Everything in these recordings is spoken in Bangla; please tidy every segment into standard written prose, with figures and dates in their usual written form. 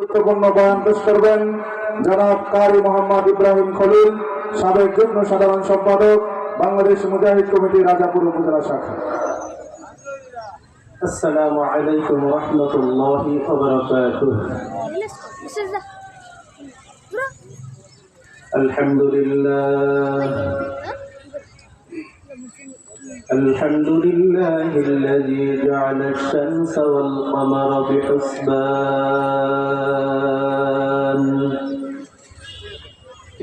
গুরুত্বপূর্ণ বয়ান পেশ করবেন জনাব কারি মোহাম্মদ ইব্রাহিম খলিল, সাবেক যুগ্ম সাধারণ সম্পাদক, বাংলাদেশ মুজাহিদ কমিটি, রাজাপুর উপজেলা শাখা। السلام عليكم ورحمة الله وبركاته. الحمد لله الذي جعل الشمس والقمر بحسبان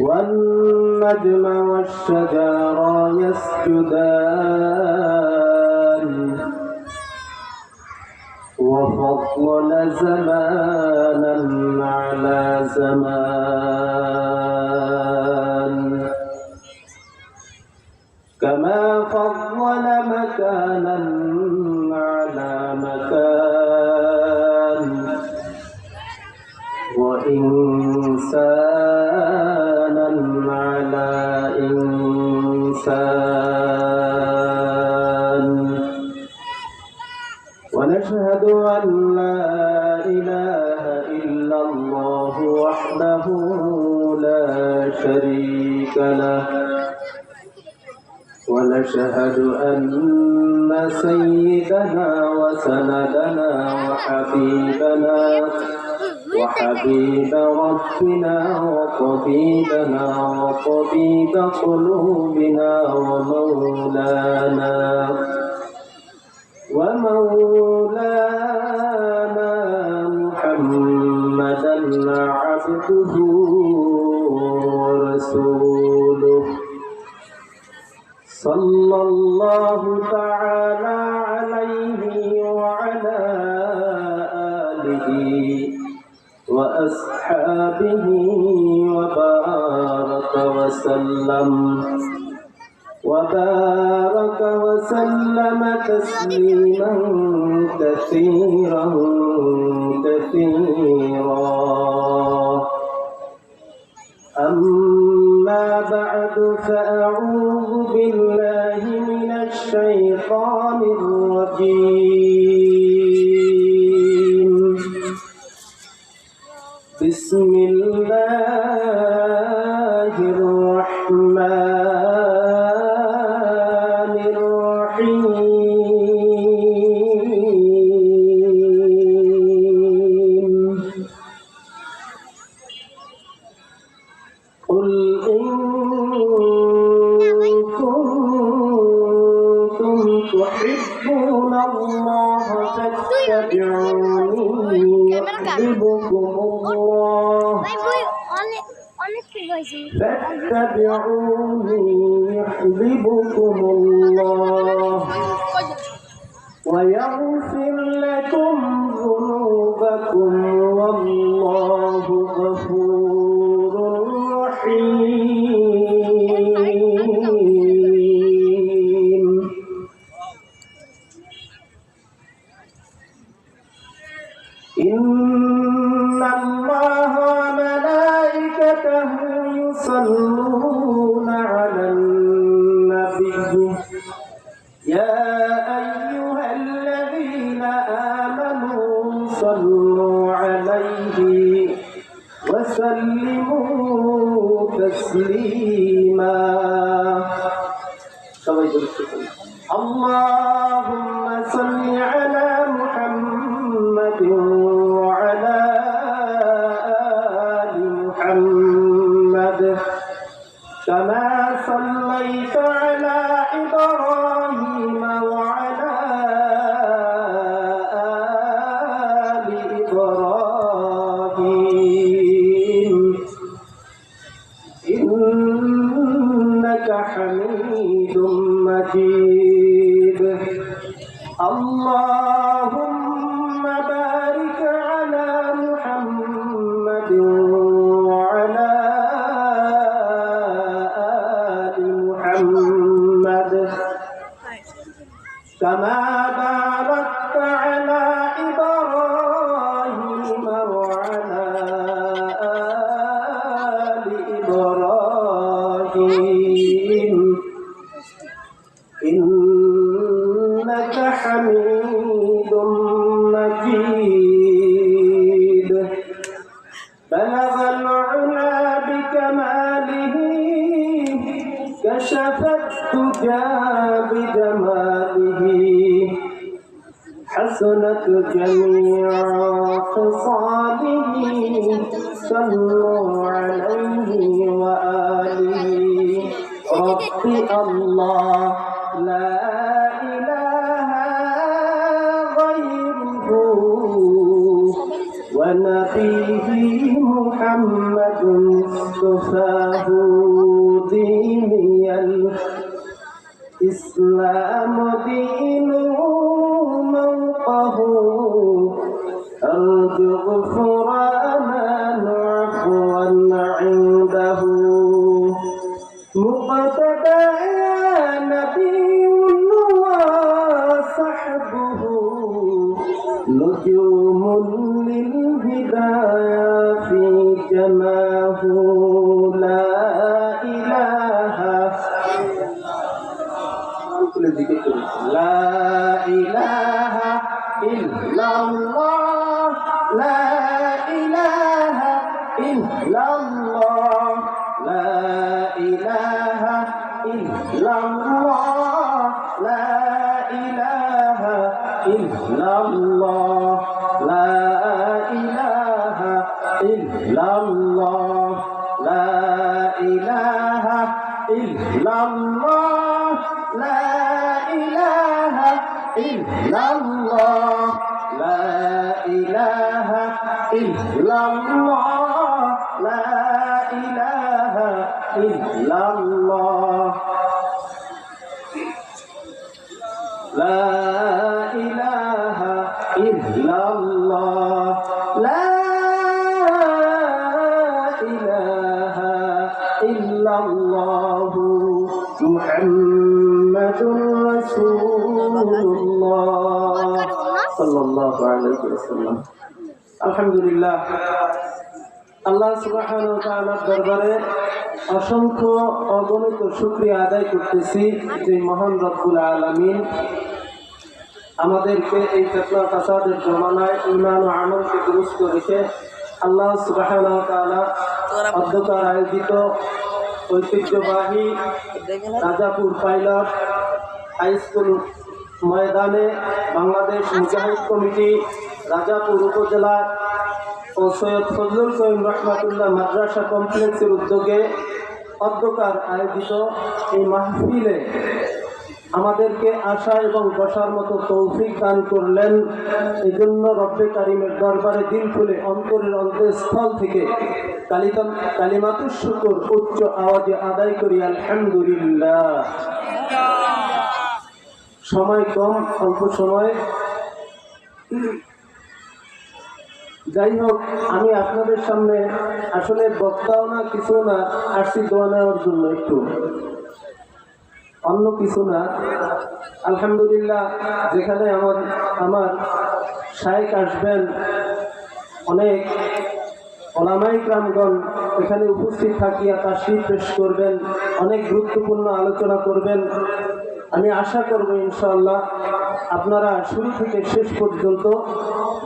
والنجم والشجر يسجدان وفضل زمانا على زمان كما فضل مكانا على مكان وإنسانا على إنسان ونشهد أن لا إله إلا الله وحده لا شريك له ونشهد أن سيدنا وسندنا وحبيب ربنا وطبيبنا وطبيب قلوبنا ومولانا محمدا عبده ورسوله صلى الله تعالى عليه وعلى آله وأصحابه وبارك وسلم تسليما كثيرا أما بعد فأعوذ بالله من الشيطان الرجيم بسم الله الرحمن الرحيم قل إن كنتم تحبون الله فاتبعوني يحببكم الله ويغفر لكم ذنوبكم والله غفور رحيم. إن الله وملائكته يصلون على النبي يا أيها الذين آمنوا صلوا عليه وسلموا تسليما. اللهم صل على محمد وعلى آل محمد كما صليت على إبراهيم وعلى آل إبراهيم إنك حميد مجيد. اللهم بارك على محمد وعلى آل محمد كما باركت على إبراهيم وعلى آل إبراهيم إنك حميد مجيد. حسنت جميع خصاله صلوا عليه وآله رب الله لا إله غيره ونبيه محمد مصطفاه ديني الإسلام دين موقه أرجو غفرانا عفوا عنده مقتدى نبي وصحبه نجوم للهداية في جماه لا إله لا إله إلا الله لا إله إلا الله لا إله إلا الله لا إله إلا الله لا إله إلا الله لا إله إلا الله لا إله إلا الله لا إله إلا الله لا إله إلا الله لا إله إلا الله لا إله إلا الله محمد رسول الله صلى الله عليه وسلم الحمد لله আল্লাহ সুবহানাহু ওয়া তাআলার দরবারে অসংখ্য অগণিত শুকরিয়া আদায় করতেছি যে মহান রব্বুল আলামিন আমাদেরকে এই ফিতনা ফাসাদের জমানায় ঈমান ও আমলকে দুরুস্ত রেখে আল্লাহ সুবহানাহু ওয়া তাআলা অধ্যকার আয়োজিত ঐতিহ্যবাহী রাজাপুর পাইলট হাই স্কুল ময়দানে বাংলাদেশ মুজাহিদ কমিটি রাজাপুর উপজেলা ও সৈয়দ ফজলুল করিম রহমাতুল্লাহ মাদ্রাসা কমপ্লেক্সের উদ্যোগে অধ্যকার আয়োজিত এই মাহফিলে আমাদেরকে আসা এবং বসার মতো তৌফিক দান করলেন। এই জন্য রব্বে কারিমের দরবারে দিল খুলে অন্তরের অন্তঃস্থল থেকে কালিমাতুশ শুকর উচ্চ আওয়াজে আদায় করি আলহামদুলিল্লাহ। সময় কম, অল্প সময়, যাই হোক আমি আপনাদের সামনে আসলে বক্তাও না কিছু না, আসছি দোয়া নেওয়ার জন্য, একটু অন্য কিছু না। আলহামদুলিল্লাহ যেখানে আমার শায়েখ আসবেন, অনেক ওলামাই কেরামগণ এখানে উপস্থিত থাকিয়া তাশরীফ পেশ করবেন, অনেক গুরুত্বপূর্ণ আলোচনা করবেন। আমি আশা করব ইনশাআল্লাহ আপনারা শুরু থেকে শেষ পর্যন্ত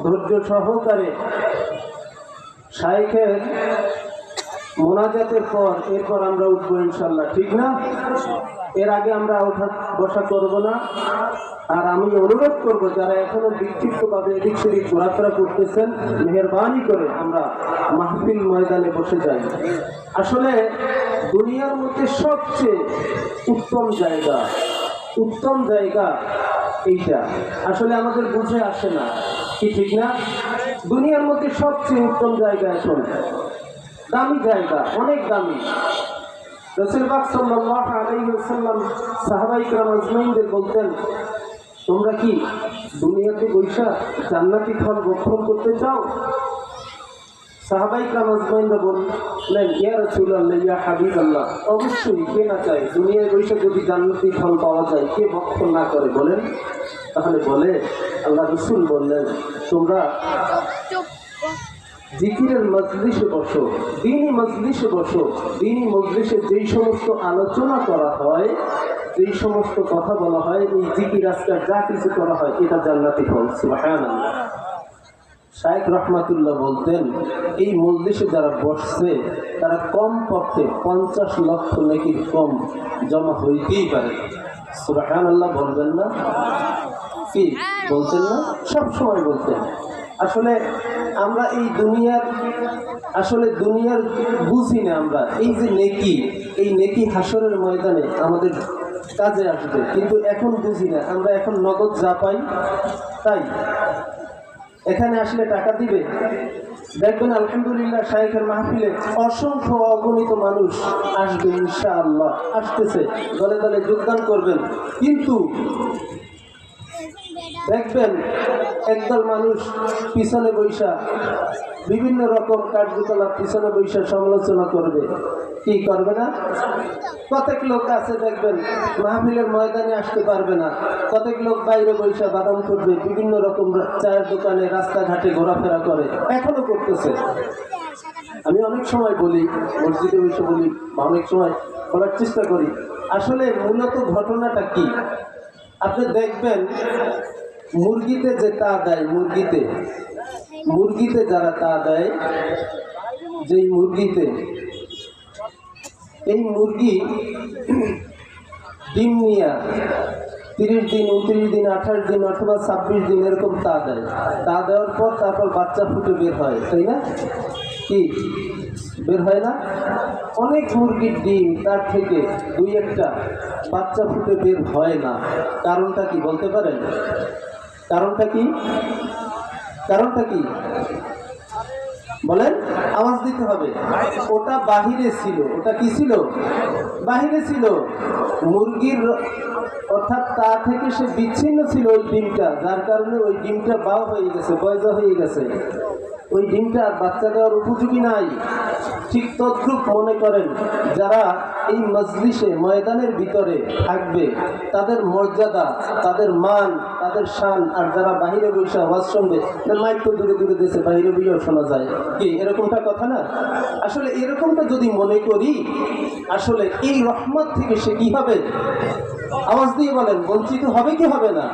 ধৈর্য সহকারে শায়েখের মোনাজাতের পর এরপর আমরা উঠবো ইনশাআল্লাহ, ঠিক না? এর আগে আমরা ওঠা বসা করব না। আর আমি অনুরোধ করব যারা এখনো বিক্ষিপ্তভাবে এদিক সেদিক ঘোরাফেরা করতেছেন, মেহেরবানি করে আমরা মাহফিল ময়দানে বসে যাই। আসলে দুনিয়ার মধ্যে সবচেয়ে উত্তম জায়গা এইটা আসলে আমাদের বুঝে আসে না, কি ঠিক না? দুনিয়ার মধ্যে সবচেয়ে উত্তম জায়গা এখন দামি জায়গা, অনেক দামি। রাসূল পাক সাল্লাল্লাহু আলাইহি ওয়াসাল্লাম সাহাবায়ে কেরাম আজমাইনদের বলতেন, তোমরা কি দুনিয়াতে বৈশা জান্নাতি ফল ভক্ষণ করতে চাও? সাহাবায়ে কেরাম আজমাইনরা বললেন, ইয়া রাসূলুল্লাহ, ইয়া হাবিবাল্লাহ, অবশ্যই, কে না চায়? দুনিয়ায় বৈশা যদি জান্নাতি ফল পাওয়া যায় কে ভক্ষণ না করে বলেন? তাহলে বলে আল্লাহ রাসূল বললেন, তোমরা জিকিরের মজলিসে বসো, দ্বীনি মজলিসে বসো। দ্বীনি মজলিসে যেই সমস্ত আলোচনা করা হয়, যেই সমস্ত কথা বলা হয়, এই জিকির আজকাল যা কিছু করা হয়, এটা জান্নাতি ফল। সুবহানাল্লাহ। শায়েখ রহমাতুল্লাহ বলতেন, এই মজলিসে যারা বসছে তারা কম পক্ষে 50 লক্ষ নেকির কম জমা হইতেই পারে। সুবহানাল্লাহ বলবেন না? কি বলতেন না? সব সময় বলতেন। আসলে আমরা এই দুনিয়ার বুঝি না। আমরা এই যে নেকি, এই নেকি হাসরের ময়দানে আমাদের কাজে আসবে, কিন্তু এখন বুঝি না। আমরা এখন নগদ যা পাই তাই এখানে আসলে টাকা দিবে। দেখবেন আলহামদুলিল্লাহ শাইখের মাহফিলে অসংখ্য অগণিত মানুষ আসবে, ইনশাআল্লাহ আসতেছে, দলে দলে যোগদান করবেন। কিন্তু দেখবেন একদল মানুষ পিছনে বৈশা বিভিন্ন রকম কার্যকলাপ পিছনে বৈশা সমালোচনা করবে। কি করবে না? কতক লোক আছে দেখবেন মাহফিলের ময়দানে আসতে পারবে না, কতক লোক বাইরে বৈশা বাদাম করবে, বিভিন্ন রকম চায়ের দোকানে রাস্তাঘাটে ঘোরাফেরা করে, এখনো করতেছে। আমি অনেক সময় বলি, মসজিদে বসে বলি, অনেক সময় বলার চেষ্টা করি, আসলে মূলত ঘটনাটা কি। আপনি দেখবেন মুরগিতে যে তা দেয়, মুরগিতে যারা তা দেয়, যেই মুরগিতে, এই মুরগি ডিম নিয়ে 30 দিন, 29 দিন, 28 দিন অথবা 26 দিন এরকম তা দেয়। তা দেওয়ার পর তারপর বাচ্চা ফুটে বের হয়, তাই না? কি বের হয় না? অনেক মুরগির ডিম, তার থেকে 2-1টা বাচ্চা ফুটে বের হয় না। কারণটা কি বলতে পারেন? কারণটা কি? কারণটা কি বলেন? আওয়াজ দিতে হবে। ওটা বাহিরে ছিল। ওটা কি ছিল? বাহিরে ছিল। মুরগির অর্থাৎ তা থেকে সে বিচ্ছিন্ন ছিল ওই ডিমটা, যার কারণে ওই ডিমটা বাও হয়ে গেছে, বয়জা হয়ে গেছে। ওই ডিমটা বাচ্চা দেওয়ার উপযোগী নাই। ঠিক তদ্রূপ মনে করেন যারা এই মজলিসে ময়দানের ভিতরে থাকবে, তাদের মর্যাদা, তাদের মান, তাদের শান, আর যারা বাহিরে বসে আওয়াজ শুনবে, মাইক তো দূরে দূরে দেশে বাহিরে বসেও শোনা যায়, কি এরকমটা কথা না? আসলে এরকমটা যদি মনে করি, আসলে এই রহমত থেকে সে কি হবে? আওয়াজ দিয়ে বলেন, বঞ্চিত হবে কি হবে না?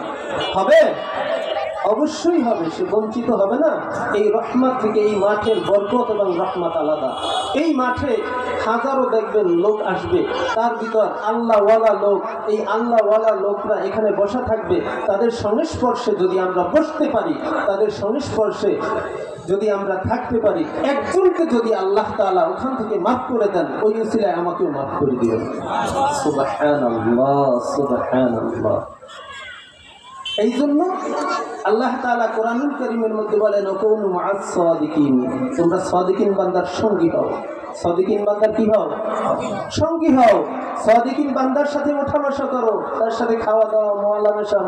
হবে, অবশ্যই হবে। সে বঞ্চিত হবে না এই রহমত থেকে। এই মাঠের বরকত এবং রহমত আলাদা। এই মাঠে হাজারো দেখবেন লোক আসবে, তার ভিতর আল্লাহওয়ালা লোক, এই আল্লাহওয়ালা লোকরা এখানে বসা থাকবে। তাদের সংস্পর্শে যদি আমরা বসতে পারি, তাদের সংস্পর্শে যদি আমরা থাকতে পারি, একজনকে যদি আল্লাহ তাআলা ওখান থেকে মাফ করে দেন, ওই উসিলায় আমাকেও মাফ করে দিবেন। সুবহানাল্লাহ, সুবহানাল্লাহ। এই জন্য আল্লাহ তাআলা কোরআনুল কারীমের মধ্যে বলেন, ওকুনু মাআস সাদিকিন, তোমরা সাদিকিন বান্দার সঙ্গী হও। সাদিকিন বান্দার কি হও? সঙ্গী হও। সাদিকিন বান্দার সাথে ওঠা বসা করো, তার সাথে খাওয়া দাওয়া, মুআলামাশা,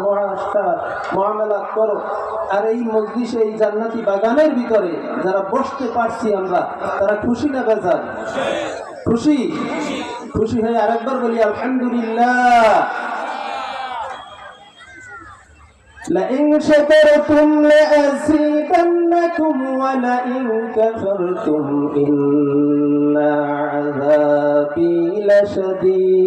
মুআমালাত করো। আর এই মজলিসে, এই জান্নাতি বাগানের ভিতরে যারা বসতে পারছি আমরা, তারা খুশি না বেজার? খুশি। খুশি হয়ে আরেকবার বলি আলহামদুলিল্লাহ। لئن شكرتم لأزيدنكم ولئن كفرتم إن عذابي لشديد।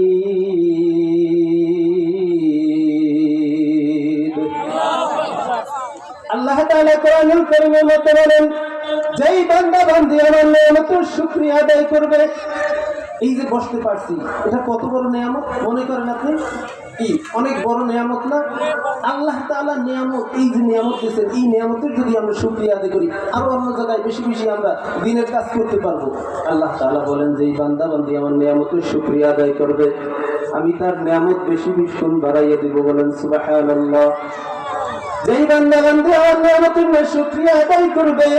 আল্লাহ তাআলা কোরআনুল কারীমের মধ্যে বলেন, যেই বান্দা বান্দি আমার নিয়ামতের শুকরিয়া আদায় করবে। এই যে বসতে পারছি, এটা কত বড় নিয়ামত মনে করেন আপনি? কি অনেক বড় নিয়ামত না? আল্লাহ তাআলা নিয়ামত, এই যে নিয়ামত দিয়েছেন, এই নিয়ামতের যদি আমরা শুকরিয়া আদায় করি, আরো অন্য জায়গায় বেশি বেশি আমরা দিনের কাজ করতে পারবো। আল্লাহ তাআলা বলেন যে এই বান্দা বান্দি আমার নিয়ামতের শুকরিয়া আদায় করবে, আমি তার নিয়ামত বেশি বেশি বাড়াইয়া দিব। বলেন সুবহানাল্লাহ। যেই বান্দা বান্দি আমার নিয়ামতের শুকরিয়া আদায় করবে,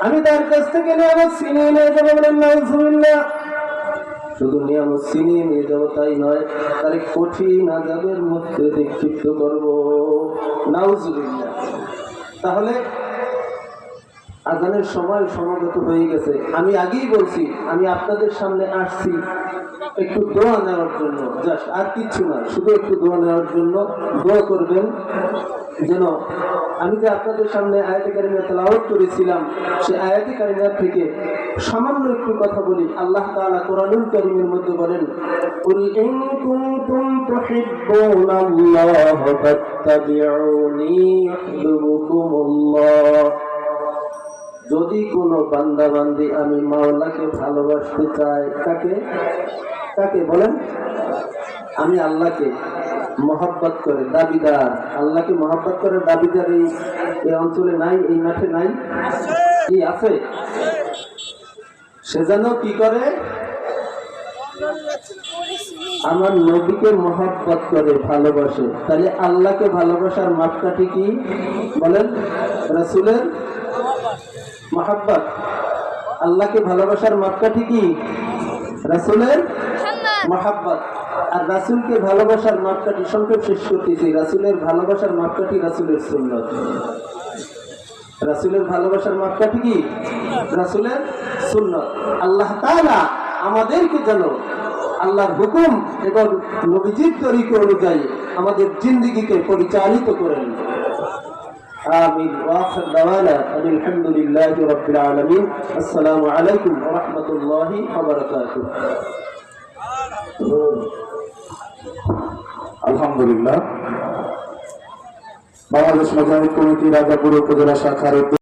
আমি তার কাছ থেকে নিয়ামত ছিনিয়ে নিয়ে যাবো। বলেন নাউজুবিল্লাহ। শুধু নিয়ামত ছিনিয়ে নিয়ে যাবো তাই নয়, তার কঠিন আযাবের মধ্যে নিক্ষিপ্ত করবো। নাউজুবিল্লাহ। তাহলে আজানের সময় সমাগত হয়ে গেছে। আমি আগেই বলছি, আমি আপনাদের সামনে আসছি একটু দোয়া নেওয়ার জন্য, জাস্ট আর কিচ্ছু না, শুধু একটু দোয়া নেওয়ার জন্য। দোয়া করবেন যেন আমি যে আপনাদের সামনে আয়াতে কারিমা তেলাওয়াত করেছিলাম, সেই আয়াতে কারিমা থেকে সামান্য একটু কথা বলি। আল্লাহ তাআলা কোরআনুল কারীমের মধ্যে বলেন, কুল ইন কুনতুম তুহিব্বুনাল্লাহ ফাত্তাবিউনি ইউহিব্বুকুমুল্লাহ। যদি কোনো বান্দা বান্দি আমি মাওলাকে ভালোবাসতে চাই, কাকে? কাকে বলেন? আমি আল্লাহকে। মহব্বত করে, দাবিদার। আল্লাহকে মহব্বত করে দাবিদার এই অঞ্চলে নাই, এই মাঠে নাই? কি আছে? সে যেন কি করে? আমার নবীকে মহব্বত করে, ভালোবাসে। তাহলে আল্লাহকে ভালোবাসার মাপকাঠি কি বলেন? রাসূলের মহব্বত। আল্লাহকে ভালোবাসার মাপকাঠি কি? রাসূলের মহব্বত। আর রাসূলকে ভালোবাসার মাপকাঠি, সংক্ষেপ শেষ করতেছি, রাসূলের ভালোবাসার মাপকাঠি রাসূলের সুন্নাত। রাসূলের ভালোবাসার মাপকাঠি কি? রাসূলের সুন্নাত। আল্লাহ তাআলা আমাদেরকে যেন আল্লাহর হুকুম এবং নবীজির তরিকা অনুযায়ী আমাদের জিন্দেগিকে পরিচালিত করেন। আমিন। ওয়া আখির দাওয়ানা আলহামদুলিল্লাহি রাব্বিল আলামিন। আসসালামু আলাইকুম ওয়া রাহমাতুল্লাহি ওয়া বারাকাতুহু। আলহামদুলিল্লাহ। বাংলাদেশ মুজাহিদ কমিটি রাজাপুর উপজেলা শাখার